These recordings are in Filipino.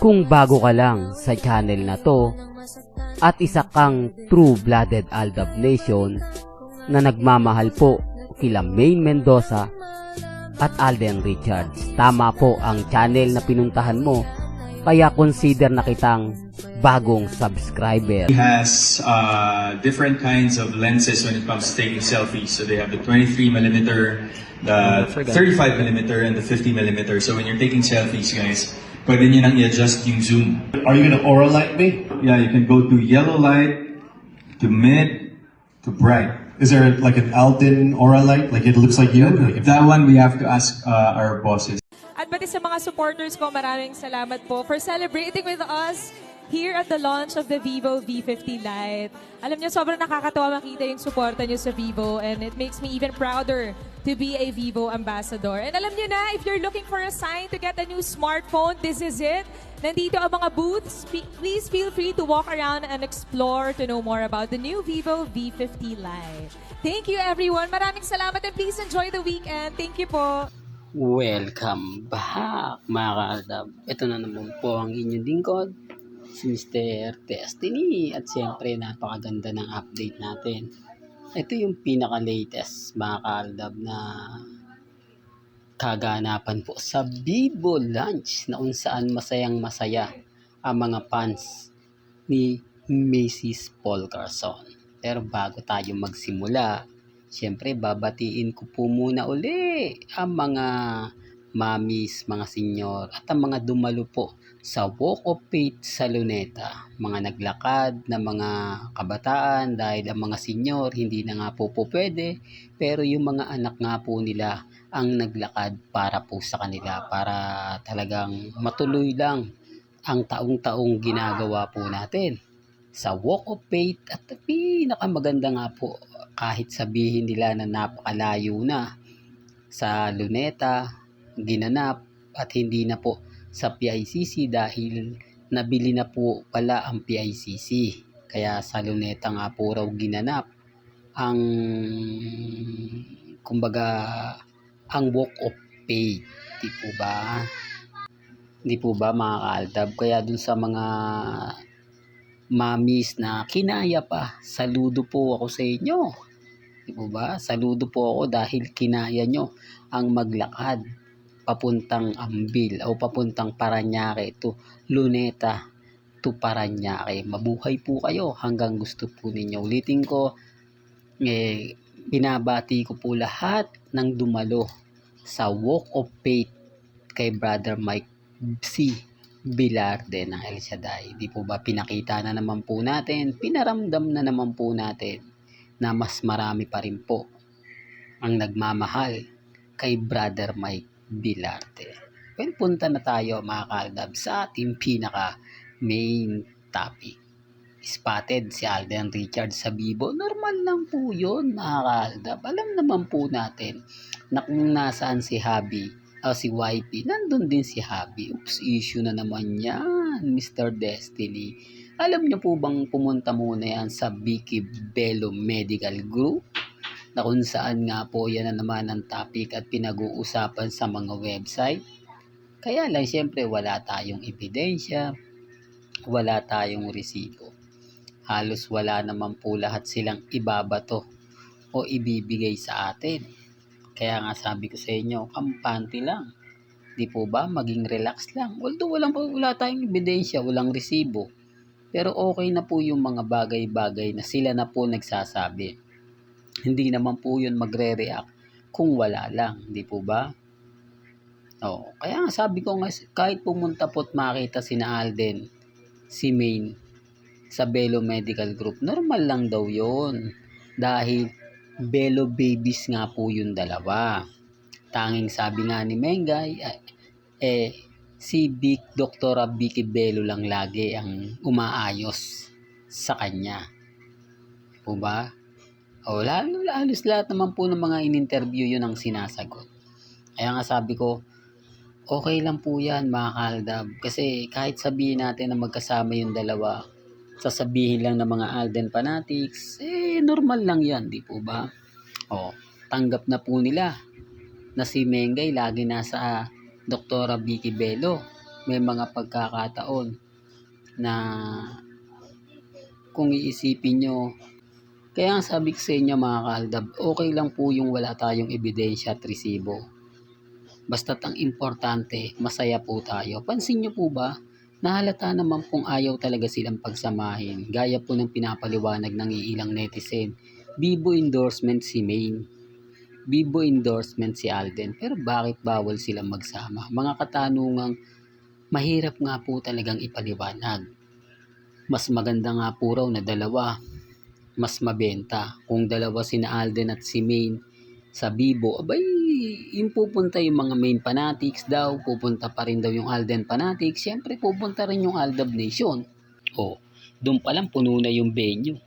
Kung bago ka lang sa channel na to at isa kang true-blooded Aldab Nation na nagmamahal po kila Maine Mendoza at Alden Richards, tama po ang channel na pinuntahan mo, kaya consider na kitang bagong subscriber. He has different kinds of lenses when it comes to taking selfies. So they have the 23mm, the 35mm, and the 50mm. So when you're taking selfies, guys, pwede nyo nang i-adjust yung zoom. Are you gonna aura light me? Yeah, you can go to yellow light, to mid, to bright. Is there like an Alden aura light? Like it looks like you? That one we have to ask our bosses. At pati sa mga supporters ko, maraming salamat po for celebrating with us here at the launch of the Vivo V50 Lite. Alam niyo, sobrang nakakatawa makita yung suporta niyo sa Vivo, and it makes me even prouder to be a Vivo ambassador. And alam niyo na, if you're looking for a sign to get a new smartphone, this is it. Nandito ang mga booths. Please feel free to walk around and explore to know more about the new Vivo V50 Lite. Thank you, everyone. Maraming salamat, and please enjoy the weekend. Thank you po. Welcome back mga ka-Aldab. Ito na naman po ang inyong lingkod, si Mr. Destiny. At siyempre napakaganda ng update natin. Ito yung pinaka-latest mga ka-Aldab na kaganapan po sa Vivo launch, na kung saan masayang masaya ang mga fans ni Mrs. Paul Carson. Pero bago tayo magsimula, siyempre babatiin ko po muna uli ang mga mamis, mga senyor at ang mga dumalo po sa Walk of Faith sa Luneta. Mga naglakad na mga kabataan dahil ang mga senyor hindi na nga po pwede, pero yung mga anak nga po nila ang naglakad para po sa kanila, para talagang matuloy lang ang taong-taong ginagawa po natin sa Walk of Faith. At pinakamaganda nga po, kahit sabihin nila na napakalayo na sa Luneta ginanap at hindi na po sa PICC dahil nabili na po pala ang PICC, kaya sa Luneta nga po raw ginanap ang kumbaga ang Walk of Faith, di po ba? Di po ba mga ka-Aldab? Kaya dun sa mga mamis na kinaya pa, saludo po ako sa inyo. Di po ba? Saludo po ako dahil kinaya nyo ang maglakad papuntang Ambil o papuntang Parañaque to Luneta to Parañaque. Mabuhay po kayo hanggang gusto po ninyo. Ulitin ko, binabati ko po lahat ng dumalo sa Walk of Faith kay Brother Mike C. Bilarde ng El Shaddai. Di po ba pinakita na naman po natin, pinaramdam na naman po natin na mas marami pa rin po ang nagmamahal kay Brother Mike Bilarde. Well, punta na tayo mga ka-Aldab sa ating pinaka main topic. Spotted si Alden Richards sa Vivo. Normal lang po yun mga ka-Aldab. Alam naman po natin na kung nasaan si Habi o si YP, nandun din si Habi. Oops, issue na naman yan, Mr. Destiny. Alam niyo po bang pumunta muna yan sa Vicky Bello Medical Group, na kung saan nga po yan na naman ang topic at pinag-uusapan sa mga website. Kaya lang siyempre wala tayong ebidensya, wala tayong resibo. Halos wala naman po lahat silang ibabato o ibibigay sa atin. Kaya nga sabi ko sa inyo, kampante lang. Di po ba? Maging relax lang. Although wala tayong ebidensya, walang resibo. Pero okay na po yung mga bagay-bagay na sila na po nagsasabi. Hindi naman po yun magre-react kung wala lang. Di po ba? Kaya nga sabi ko nga, kahit pumunta po at makita si na Alden, si Maine, sa Bello Medical Group, normal lang daw yun. Dahil Bello babies nga po yung dalawa. Tanging sabi nga ni Mengay, si Dr. Vicky Bello lang lagi ang umaayos sa kanya. Po ba? Halos lahat naman po ng mga in-interview yun ang sinasagot. Kaya nga sabi ko, okay lang po yan mga ka-Aldab. Kasi kahit sabihin natin na magkasama yung dalawa, sasabihin lang ng mga Alden fanatics, normal lang yan, di po ba? Tanggap na po nila na si Mengay lagi nasa Dr. Vicky Bello. may mga pagkakataon na kung iisipin nyo, kaya ang sabi ko sa inyo mga kaaldab, okay lang po yung wala tayong ebidensya at resibo. Basta't ang importante, masaya po tayo. Pansin nyo po ba, nahalata naman pong ayaw talaga silang pagsamahin. Gaya po ng pinapaliwanag ng iilang netizen. Bibo endorsement si Maine. Bibo endorsement si Alden. Pero bakit bawal silang magsama? Mga katanungang mahirap nga po talagang ipaliwanag. Mas maganda nga po raw na dalawa, mas mabenta. Kung dalawa sina Alden at si Maine sa Bibo, abay, yung pupunta yung mga Maine fanatics daw, pupunta pa rin daw yung Alden fanatics, syempre pupunta rin yung Aldab Nation. O, doon pa lang puno na yung venue.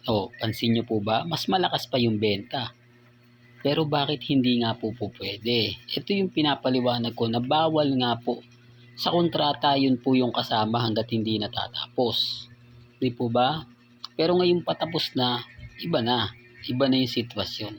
O, pansin nyo po ba? Mas malakas pa yung benta. Pero bakit hindi nga po pwede? Ito yung pinapaliwanag ko na bawal nga po. Sa kontrata, yun po yung kasama hanggat hindi natatapos. Di po ba? Pero ngayon patapos na, iba na. Iba na yung sitwasyon.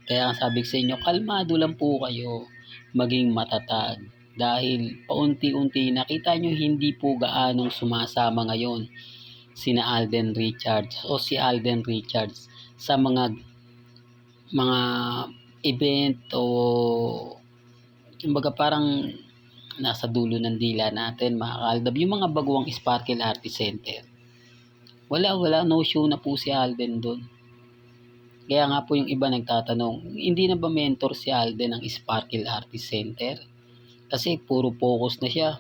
Kaya ang sabi ko sa inyo, kalmado lang po kayo. Maging matatag. Dahil paunti-unti nakita nyo hindi po gaanong sumasama ngayon sina Alden Richards o si Alden Richards sa mga event o kumbaga parang nasa dulo ng dila natin mga kaaldab, yung mga baguang Sparkle Artist Center. Wala, no show na po si Alden doon. Kaya nga po yung iba nagtatanong, hindi na ba mentor si Alden ng Sparkle Artist Center? Kasi puro focus na siya.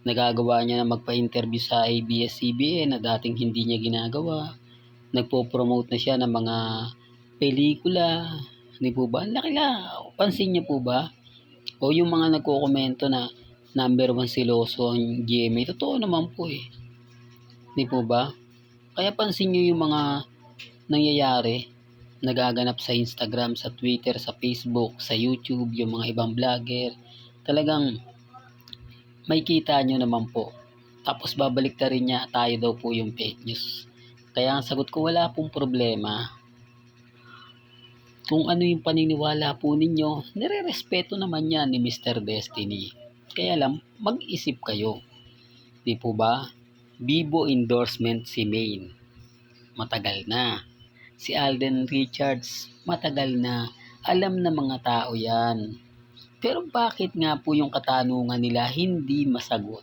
Nagagawa niya na magpa-interview sa ABS-CBN na dating hindi niya ginagawa. Nagpo-promote na siya ng mga pelikula. Hindi po ba? Laki-la. Pansin niyo po ba? O yung mga nagko-komento na number 1 siloso ang GMA. Totoo naman po eh. Hindi po ba? Kaya pansin niyo yung mga nangyayari, nagaganap sa Instagram, sa Twitter, sa Facebook, sa YouTube, yung mga ibang vlogger. Talagang may kita nyo naman po. Tapos babalik na rin niya, tayo daw po yung fake news. Kaya ang sagot ko, wala pong problema. Kung ano yung paniniwala po ninyo, nire-respeto naman yan ni Mr. Destiny. Kaya lang, mag-isip kayo. Di po ba? Bibo endorsement si Maine. Matagal na. Si Alden Richards, matagal na. Alam na mga tao yan. Pero bakit nga po yung katanungan nila hindi masagot?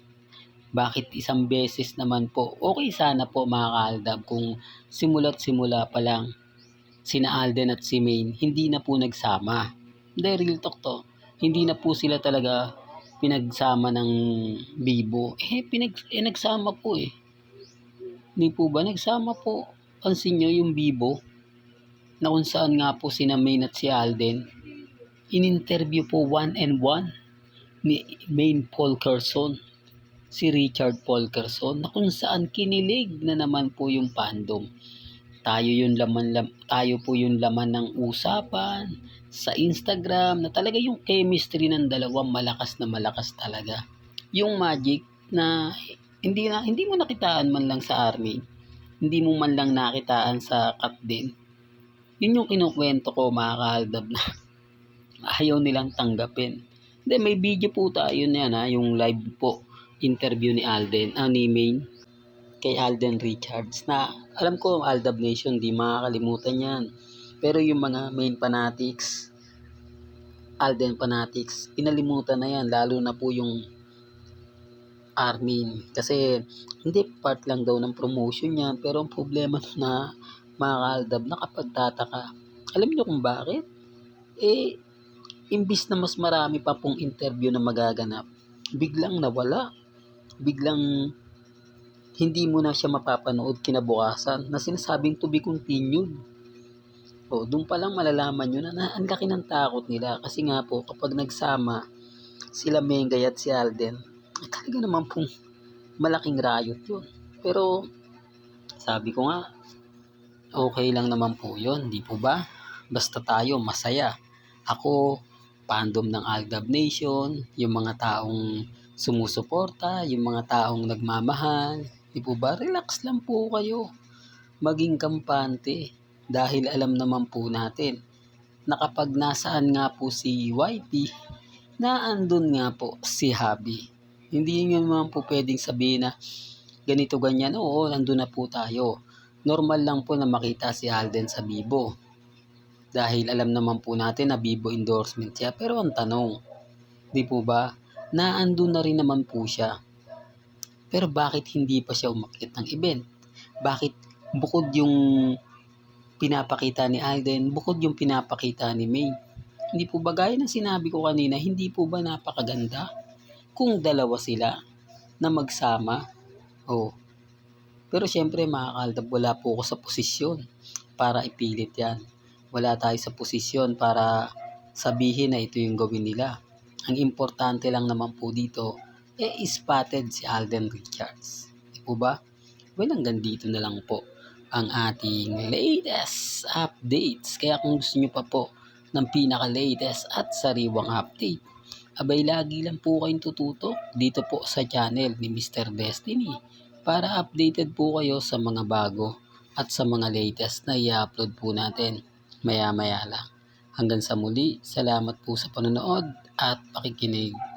Bakit isang beses naman po? Okay sana po mga kaaldab kung simula't simula pa lang sina Alden at si Maine hindi na po nagsama. Hindi, real talk to. Hindi na po sila talaga pinagsama ng Bibo. Nagsama po eh. Hindi po ba? Nagsama po. Pansin nyo yung Bibo na kung saan nga po sina Maine at si Alden in-interview po 1-on-1 ni Maine Polkerson, si Richard Polkerson, na kung saan kinilig na naman po yung fandom. Tayo po yung laman ng usapan sa Instagram na talaga yung chemistry ng dalawa malakas na malakas talaga. Yung magic na hindi mo nakitaan man lang sa army, hindi mo man lang nakitaan sa cut din. Yun yung kinukwento ko mga kahaldab na ayaw nilang tanggapin. Hindi, may video po tayo na yung live po interview ni Maine kay Alden Richards na alam ko Aldab Nation di makakalimutan yan. Pero yung mga Maine fanatics, Alden fanatics, pinalimutan na yan, lalo na po yung Armin. Kasi hindi part lang daw ng promotion yan, pero ang problema na mga kaaldab, nakapagtataka. Alam niyo kung bakit? Imbis na mas marami pa pong interview na magaganap, biglang nawala. Biglang hindi mo na siya mapapanood kinabukasan na sinasabing to be continued. O, doon pa lang malalaman nyo na ang laki ng takot nila. Kasi nga po, kapag nagsama sila Mengay at si Alden, talaga naman pong malaking riot yun. Pero, sabi ko nga, okay lang naman po yun, di po ba? Basta tayo masaya. Ako, fandom ng Aldab Nation, yung mga taong sumusuporta, yung mga taong nagmamahal, di po ba? Relax lang po kayo. Maging kampante. Dahil alam naman po natin na kapag nasaan nga po si YT, naandun nga po si Habi. Hindi nyo naman po pwedeng sabihin na ganito ganyan. Oo, nandun na po tayo. Normal lang po na makita si Alden sa Vivo. Dahil alam naman po natin na Vivo endorsement siya. Pero ang tanong, di po ba, naandun na rin naman po siya. Pero bakit hindi pa siya umakyat ng event? Bakit bukod yung pinapakita ni Alden, bukod yung pinapakita ni May? Hindi po ba gaya ng sinabi ko kanina, hindi po ba napakaganda kung dalawa sila na magsama? Oh. Pero syempre mga kaaldab, wala po ako sa posisyon para ipilit yan. Wala tayo sa posisyon para sabihin na ito yung gawin nila. Ang importante lang naman po dito, spotted si Alden Richards. Di po ba? Well, hanggang dito na lang po ang ating latest updates. Kaya kung gusto nyo pa po ng pinaka-latest at sariwang update, abay lagi lang po kayong tututok dito po sa channel ni Mr. Destiny para updated po kayo sa mga bago at sa mga latest na i-upload po natin maya-maya lang. Hanggang sa muli, salamat po sa panonood at pakikinig.